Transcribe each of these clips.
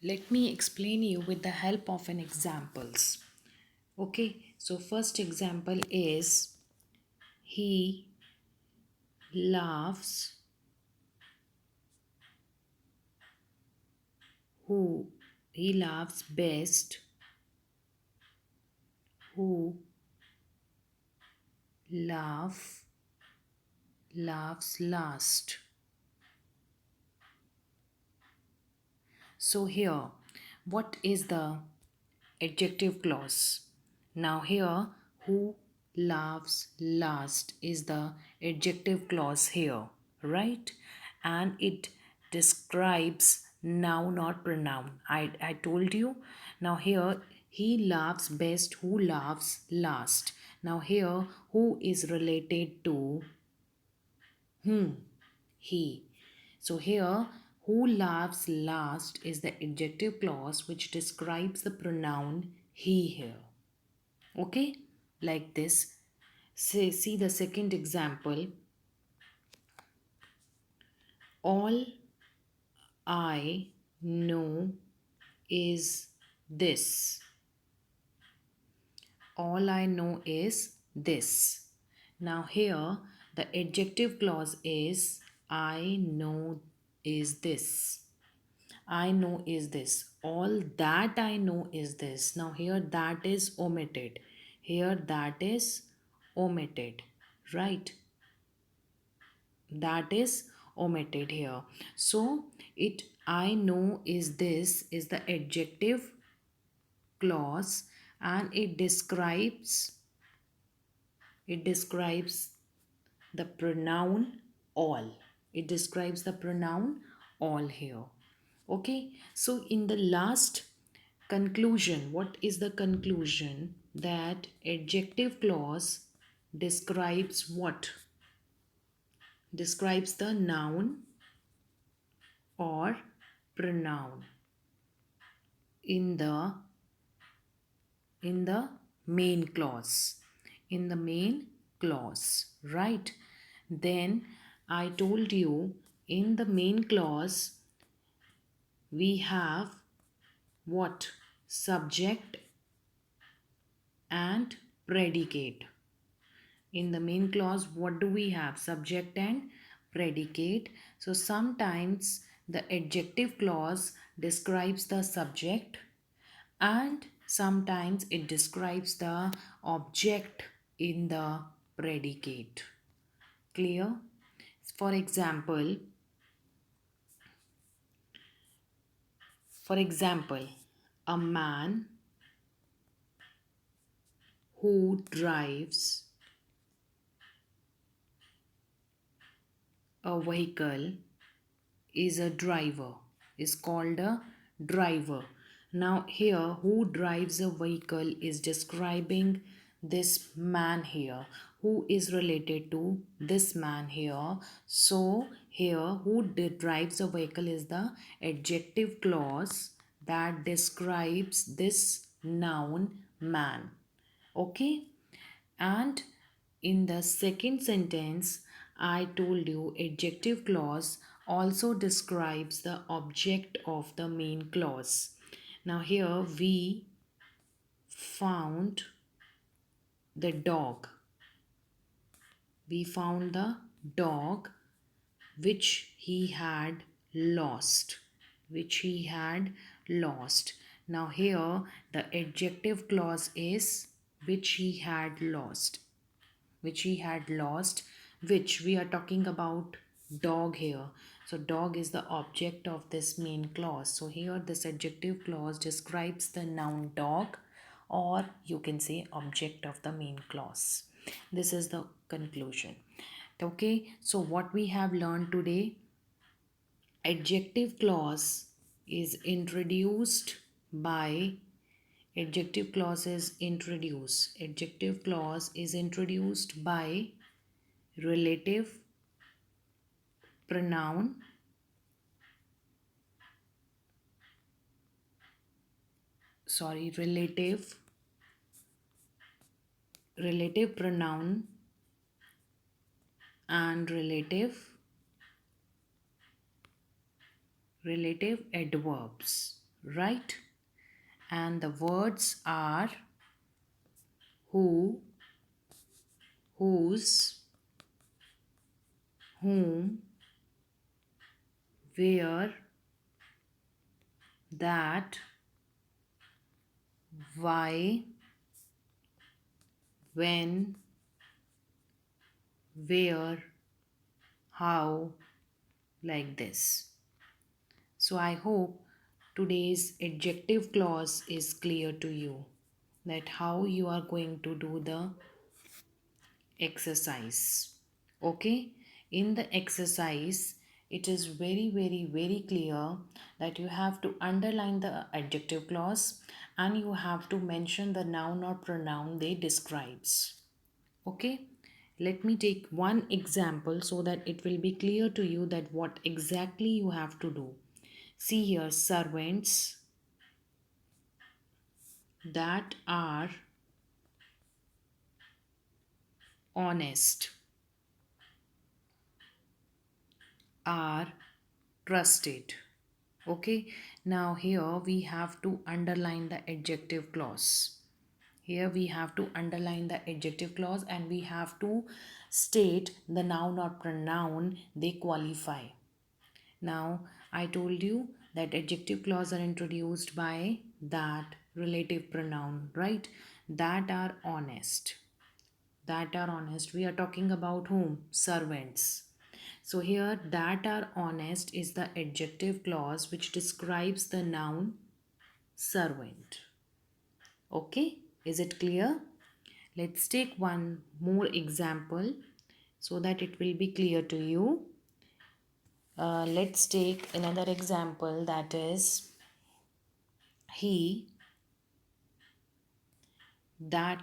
Let me explain you with the help of an examples. Okay, so first example is he laughs who he laughs best who laugh laughs last. So here, what is the adjective clause? Now here, who laughs last is the adjective clause here, right? And it describes noun or pronoun. I told you. Now here, he laughs best who laughs last. Now here, who is related to whom? He. So here, who laughs last is the adjective clause which describes the pronoun he here. Okay, like this. Say, see the second example. All I know is this. All I know is this. Now here, the adjective clause is I know is this. I know is this. All that I know is this. Now here that is omitted. Here that is omitted. Right? That is omitted here. So it I know is this is the adjective clause and it describes the pronoun all. It describes the pronoun all here. Okay, so in the last conclusion, what is the conclusion? That adjective clause describes what? Describes the noun or pronoun in the main clause. In the main clause, right? Then I told you in the main clause we have what? Subject and predicate. In the main clause, what do we have? Subject and predicate. So sometimes the adjective clause describes the subject and sometimes it describes the object in the predicate. Clear? For example, a man who drives a vehicle is a driver, is called a driver. Now here, who drives a vehicle is describing this man here, who is related to this man here. So here, who drives a vehicle is the adjective clause that describes this noun man. Okay, and in the second sentence, I told you adjective clause also describes the object of the main clause. Now here we found the dog. We found the dog which he had lost. Which he had lost. Now here the adjective clause is which he had lost. Which he had lost, which we are talking about dog here. So dog is the object of this main clause. So here this adjective clause describes the noun dog, or you can say object of the main clause. This is the conclusion. Okay, so what we have learned today, adjective clause is introduced by adjective clause is introduced by relative pronoun relative pronoun and relative adverbs. right? And the words are who, whose, whom, where, that, why, when, where, how, like this. So I hope today's adjective clause is clear to you, that how you are going to do the exercise. Okay, in the exercise, it is very clear that you have to underline the adjective clause and you have to mention the noun or pronoun they describes. Okay, let me take one example so that it will be clear to you that what exactly you have to do. See here, servants that are honest, are trusted. Okay, now here we have to underline the adjective clause. Here we have to underline the adjective clause and we have to state the noun or pronoun they qualify. Now, I told you that adjective clause are introduced by that relative pronoun, right? That are honest. That are honest. We are talking about whom? Servants. So here, that are honest is the adjective clause which describes the noun servant. Okay, is it clear? Let's take one more example so that it will be clear to you. Let's take another example, that is he, that.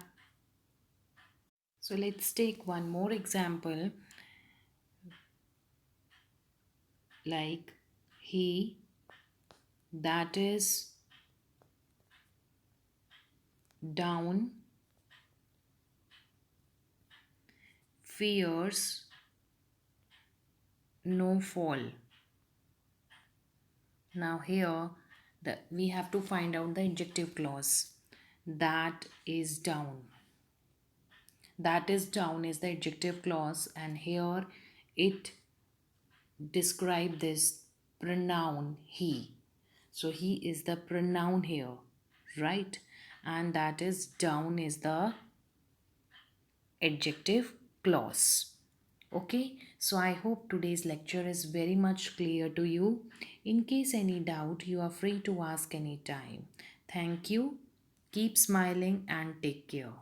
So let's take one more example, like he that is down, fears no fall. Now here we have to find out the adjective clause. That is down. That is down is the adjective clause and here it describe this pronoun he. So he is the pronoun here, right? And that is down is the adjective clause. Okay, so I hope today's lecture is very much clear to you. In case any doubt, you are free to ask anytime. Thank you. Keep smiling and take care.